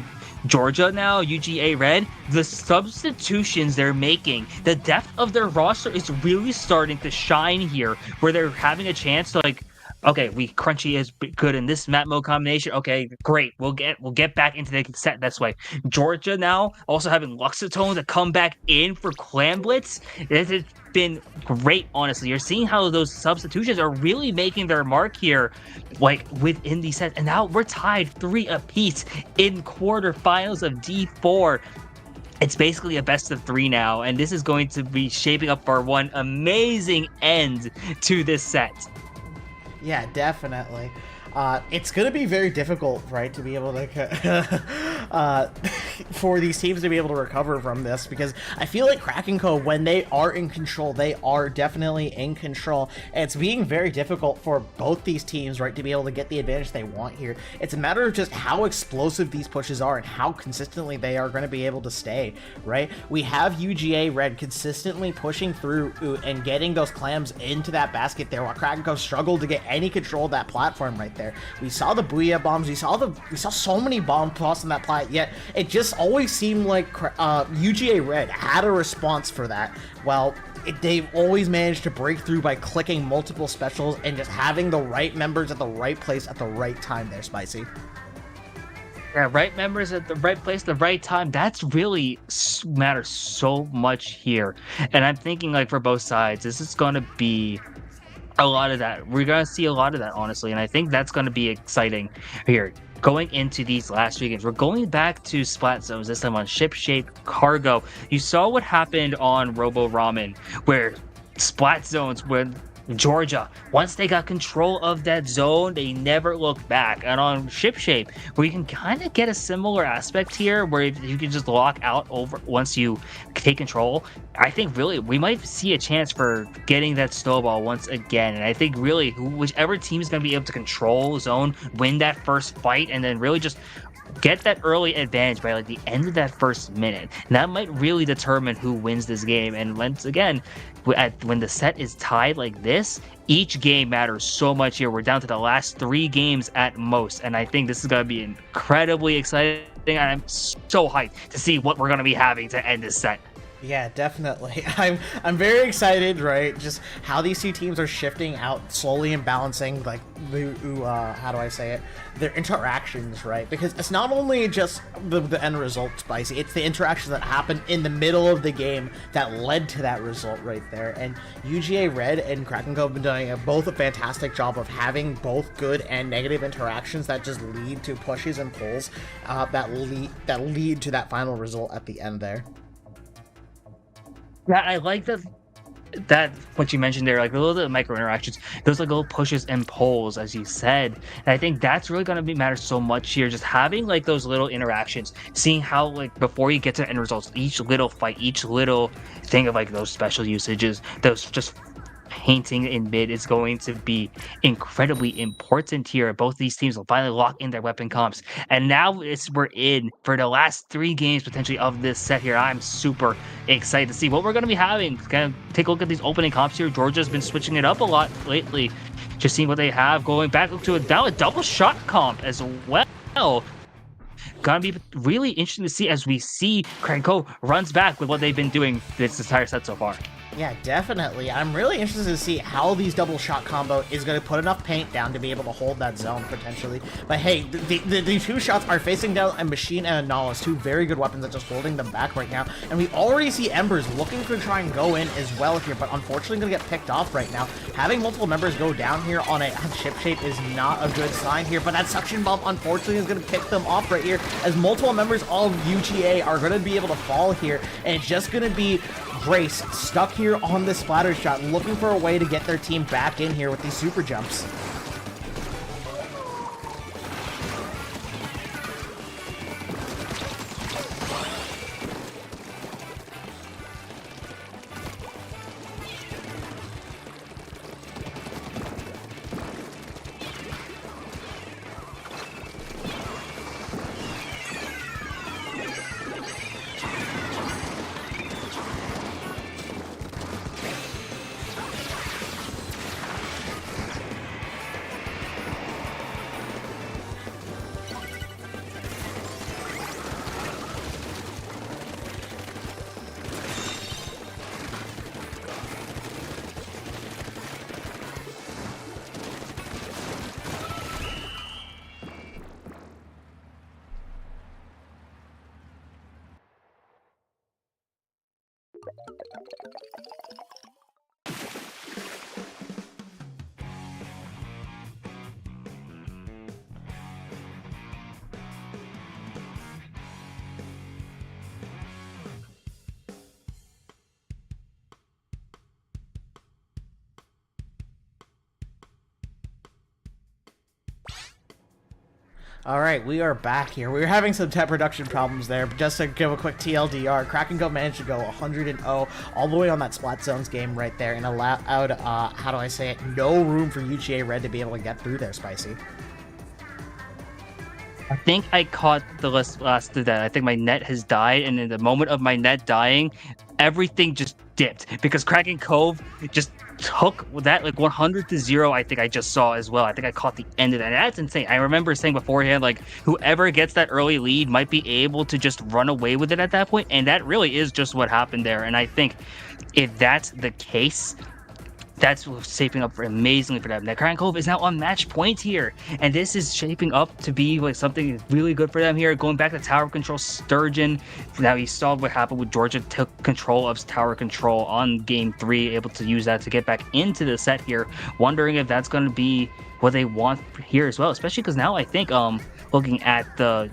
Georgia now, UGA Red, the substitutions they're making, the depth of their roster is really starting to shine here, where they're having a chance to like, okay, Crunchy is good in this map mode combination. Okay, great. We'll get back into the set this way. Georgia now also having Luxatone to come back in for Clam Blitz. It has been great, honestly. You're seeing how those substitutions are really making their mark here, like within these sets. And now we're tied 3 apiece in quarterfinals of D4. It's basically a best of 3 now, and this is going to be shaping up for one amazing end to this set. Yeah, definitely. It's going to be very difficult, right, to be able to, for these teams to be able to recover from this, because I feel like Kraken Cove, when they are in control, they are definitely in control, and it's being very difficult for both these teams, right, to be able to get the advantage they want here. It's a matter of just how explosive these pushes are and how consistently they are going to be able to stay, right? We have UGA Red consistently pushing through and getting those clams into that basket there, while Kraken Cove struggled to get any control of that platform right there. We saw the Booyah bombs, we saw so many bombs tossed in that plat, yet it just always seemed like UGA Red had a response for that. Well, they've always managed to break through by clicking multiple specials and just having the right members at the right place at the right time there, Spicy. Yeah, right members at the right place, the right time. That's really matters so much here. And I'm thinking, like, for both sides, this is going to be a lot of that. We're going to see a lot of that, honestly. And I think that's going to be exciting here. Going into these last 3 games, we're going back to splat zones, this time on ship-shaped cargo. You saw what happened on Robo Ramen, where splat zones, when Georgia, once they got control of that zone, they never looked back. And on ship shape, where you can kind of get a similar aspect here, where you can just lock out over once you take control. I think really we might see a chance for getting that snowball once again. And I think really whichever team is going to be able to control zone, win that first fight, and then really just get that early advantage by like the end of that first minute. And that might really determine who wins this game. And once again, when the set is tied like this, each game matters so much here. We're down to the last 3 games at most, and I think this is going to be incredibly exciting, and I'm so hyped to see what we're going to be having to end this set. Yeah, definitely. I'm very excited, right? Just how these two teams are shifting out slowly and balancing, like the how do I say it? Their interactions, right? Because it's not only just the end result, Spicy. It's the interactions that happen in the middle of the game that led to that result right there. And UGA Red and Kraken Cove have been doing both a fantastic job of having both good and negative interactions that just lead to pushes and pulls that lead to that final result at the end there. Yeah, I like that what you mentioned there, like the little micro interactions, those like little pushes and pulls, as you said. And I think that's really gonna be matter so much here. Just having like those little interactions, seeing how like before you get to end results, each little fight, each little thing of like those special usages, those just painting in mid is going to be incredibly important here. Both these teams will finally lock in their weapon comps. And now we're in for the last 3 games potentially of this set here. I'm super excited to see what we're going to be having. Kind of take a look at these opening comps here. Georgia's been switching it up a lot lately. Just seeing what they have going back to a double shot comp as well. Gonna be really interesting to see as we see Kraken runs back with what they've been doing this entire set so far. Yeah, definitely. I'm really interested to see how these double shot combo is going to put enough paint down to be able to hold that zone potentially. But hey, the two shots are facing down a Machine and a Nahus, two very good weapons that just holding them back right now. And we already see Embers looking to try and go in as well here, but unfortunately going to get picked off right now. Having multiple members go down here on a ship shape is not a good sign here, but that suction bomb unfortunately is going to pick them off right here as multiple members of UGA are going to be able to fall here, and it's just going to be Grace stuck here on this splatter shot, looking for a way to get their team back in here with these super jumps. All right, we are back here. We were having some tech production problems there, but just to give a quick TLDR, Kraken Cove managed to go 100-0 all the way on that Splat Zones game right there and allowed, how do I say it, no room for UGA Red to be able to get through there, Spicy. I think I caught the last of that. I think my net has died, and in the moment of my net dying, everything just dipped because Kraken Cove just took that like 100-0. I think I just saw as well. I think I caught the end of that. And that's insane. I remember saying beforehand, like whoever gets that early lead might be able to just run away with it at that point, and that really is just what happened there. And I think if that's the case, that's shaping up amazingly for them. That Kraken Cove is now on match point here, and this is shaping up to be like something really good for them here. Going back to tower control, Sturgeon. Now you saw what happened with Georgia took control of tower control on game 3, able to use that to get back into the set here. Wondering if that's going to be what they want here as well, especially because now I think looking at the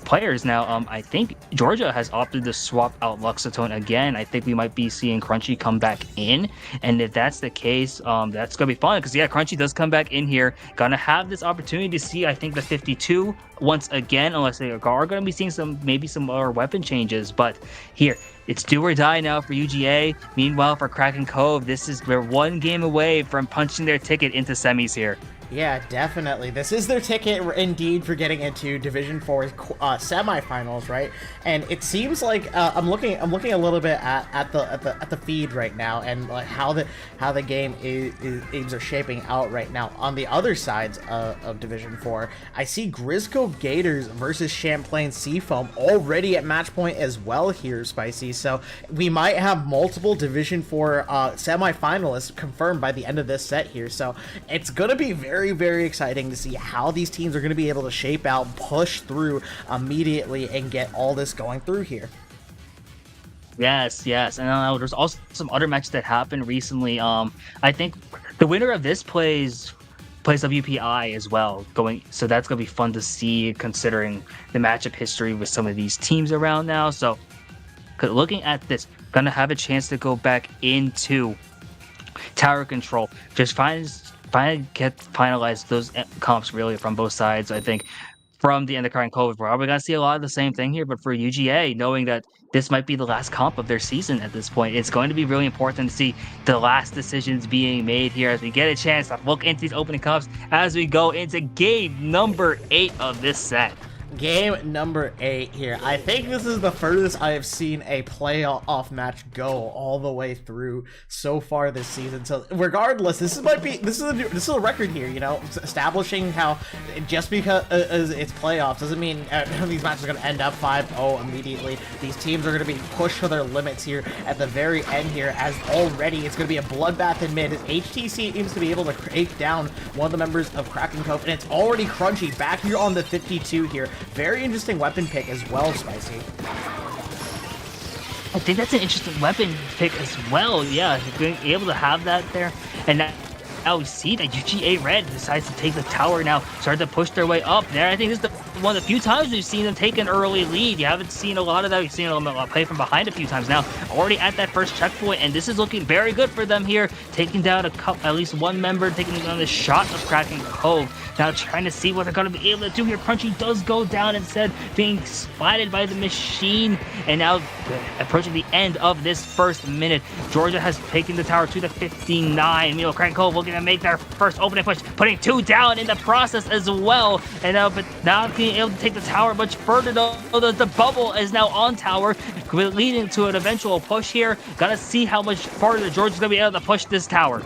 players now, I think Georgia has opted to swap out Luxatone again. I think we might be seeing Crunchy come back in, and if that's the case, that's gonna be fun because yeah, Crunchy does come back in here. Gonna have this opportunity to see, I think, the 52 once again, unless they are gonna be seeing maybe some more weapon changes. But here, it's do or die now for UGA. Meanwhile, for Kraken Cove, we're one game away from punching their ticket into semis here. Yeah, definitely. This is their ticket, indeed, for getting into Division 4 semifinals, right? And it seems like I'm looking a little bit at the feed right now, and like how the game is are shaping out right now. On the other sides of Division 4, I see Grisco Gators versus Champlain Seafoam already at match point as well here, Spicy. So we might have multiple Division 4 semifinalists confirmed by the end of this set here. So it's gonna be very exciting to see how these teams are going to be able to shape out, push through immediately, and get all this going through here. Yes, and there's also some other matches that happened recently. I think the winner of this plays WPI as well. So that's gonna be fun to see, considering the matchup history with some of these teams around now. So, looking at this, gonna have a chance to go back into tower control. Just finalize those comps really from both sides. I think from the end of current Cove, we're probably gonna see a lot of the same thing here. But for UGA, knowing that this might be the last comp of their season at this point, it's going to be really important to see the last decisions being made here as we get a chance to look into these opening comps as we go into game number 8 of this set. Game number 8 here. I think this is the furthest I have seen a playoff match go all the way through so far this season. So regardless, this is a record here, you know, establishing how just because it's playoffs doesn't mean these matches are going to end up 5-0 immediately. These teams are going to be pushed to their limits here at the very end here, as already it's going to be a bloodbath in mid. HTC seems to be able to take down one of the members of Kraken Cove, and it's already Crunchy back here on the 52 here. Very interesting weapon pick as well, Spicy. I think that's an interesting weapon pick as well. Yeah, being able to have that there. And now we see that UGA Red decides to take the tower now, start to push their way up there. I think this is one of the few times we've seen them take an early lead. You haven't seen a lot of that. We've seen them play from behind a few times now. Already at that first checkpoint, and this is looking very good for them here. Taking down at least one member, taking down the shot of Kraken Cove. Now trying to see what they're going to be able to do here. Crunchy does go down instead, being spotted by the machine. And now approaching the end of this first minute, Georgia has taken the tower to the 59. You know, Kraken Cove looking to make their first opening push, putting 2 down in the process as well. And but now being able to take the tower much further, though the bubble is now on tower, leading to an eventual push here. Gotta see how much farther Georgia's gonna be able to push this tower.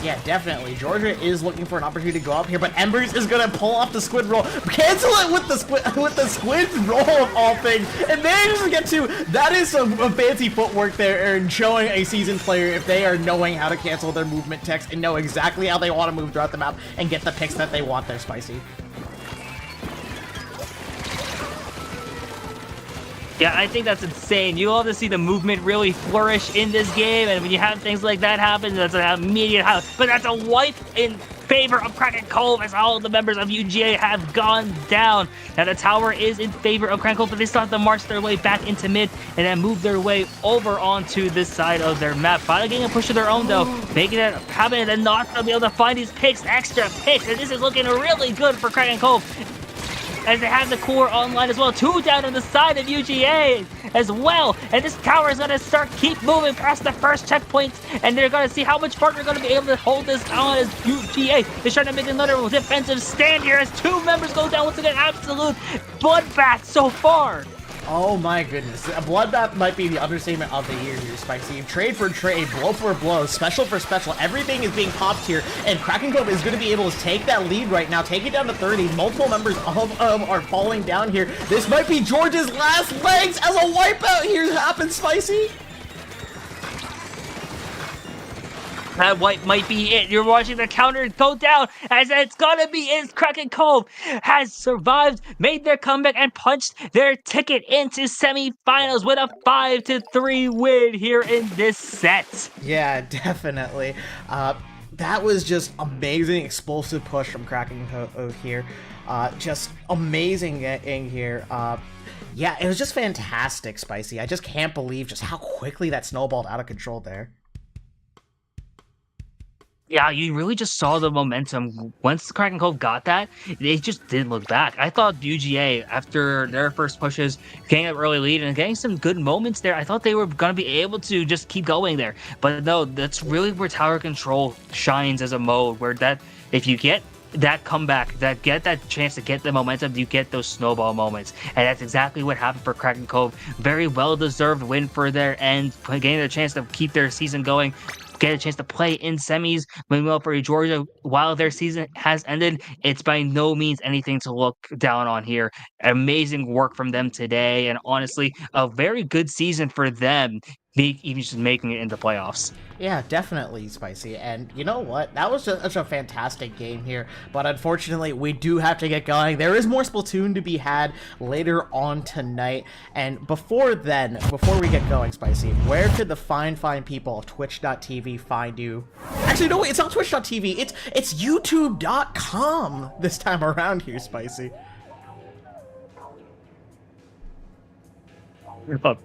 Yeah, definitely. Georgia is looking for an opportunity to go up here, but Embers is gonna pull off the squid roll, cancel it with the squid roll of all things, and manages to get to. That is some fancy footwork there, and showing a seasoned player if they are knowing how to cancel their movement text and know exactly how they want to move throughout the map and get the picks that they want there, Spicy. Yeah, I think that's insane. You love to see the movement really flourish in this game, and when you have things like that happen, that's an immediate house. But that's a wipe in favor of Kraken Cove, as all the members of UGA have gone down. Now the tower is in favor of Kraken Cove, but they still have to march their way back into mid and then move their way over onto this side of their map. Finally getting a push of their own though, making it happen, and then not gonna be able to find these picks, extra picks, and this is looking really good for Kraken Cove, as they have the core online as well. 2 down on the side of UGA as well. And this tower is going to keep moving past the first checkpoint. And they're going to see how much farther they're going to be able to hold this on, as UGA is trying to make another defensive stand here as 2 members go down. Once again, absolute bloodbath so far. Oh my goodness. A bloodbath might be the understatement of the year here, Spicy. Trade for trade, blow for blow, special for special. Everything is being popped here, and Kraken Cove is going to be able to take that lead right now, take it down to 30. Multiple members of are falling down here. This might be Georgia's last legs as a wipeout here happens, Spicy. That white might be it. You're watching the counter go down, as it's gonna be it. Kraken Cove has survived, made their comeback, and punched their ticket into semifinals with a 5-3 win here in this set. Yeah, definitely. That was just amazing, explosive push from Kraken Cove here. Just amazing getting here. Yeah, it was just fantastic, Spicy. I just can't believe just how quickly that snowballed out of control there. Yeah, you really just saw the momentum. Once Kraken Cove got that, they just didn't look back. I thought UGA, after their first pushes, getting an early lead and getting some good moments there, I thought they were going to be able to just keep going there. But no, that's really where tower control shines as a mode, where that if you get that comeback, that get that chance to get the momentum, you get those snowball moments. And that's exactly what happened for Kraken Cove. Very well-deserved win for their end, getting a chance to keep their season going, get a chance to play in semis. Meanwhile, for Georgia, while their season has ended, it's by no means anything to look down on here. Amazing work from them today, and honestly, a very good season for them, even just making it into playoffs. Yeah, definitely, Spicy. And you know what? That was just such a fantastic game here. But unfortunately, we do have to get going. There is more Splatoon to be had later on tonight. And before then, before we get going, Spicy, where could the fine people of Twitch.tv find you? Actually, no, wait, it's not Twitch.tv. It's YouTube.com this time around here, Spicy.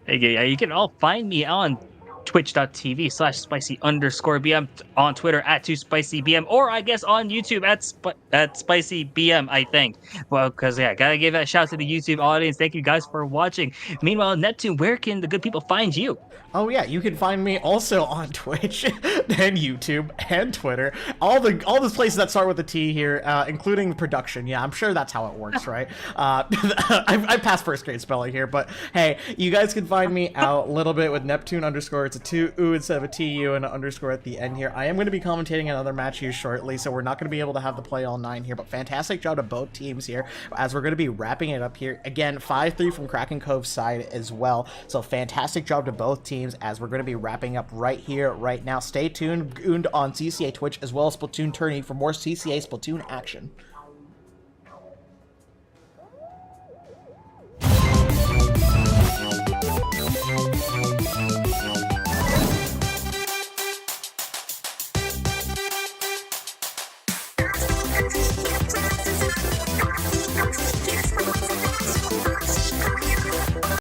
Yeah, you can all find me on twitch.tv/spicy_bm, on Twitter at 2spicybm, or I guess on YouTube at spicybm, I think. Well, because yeah, gotta give a shout out to the YouTube audience. Thank you guys for watching. Meanwhile, Neptune, where can the good people find you? Oh yeah, you can find me also on Twitch and YouTube and Twitter. All the places that start with a T here, including production. Yeah, I'm sure that's how it works, right? I passed first grade spelling here, but hey, you guys can find me out a little bit with Neptune _. It's a 2 instead of a TU and an underscore at the end here. I am going to be commentating another match here shortly, so we're not going to be able to have the play all 9 here, but fantastic job to both teams here as we're going to be wrapping it up here. Again, 5-3 from Kraken Cove's side as well, so fantastic job to both teams as we're going to be wrapping up right here, right now. Stay tuned on CCA Twitch as well as Splatoon Tourney for more CCA Splatoon action.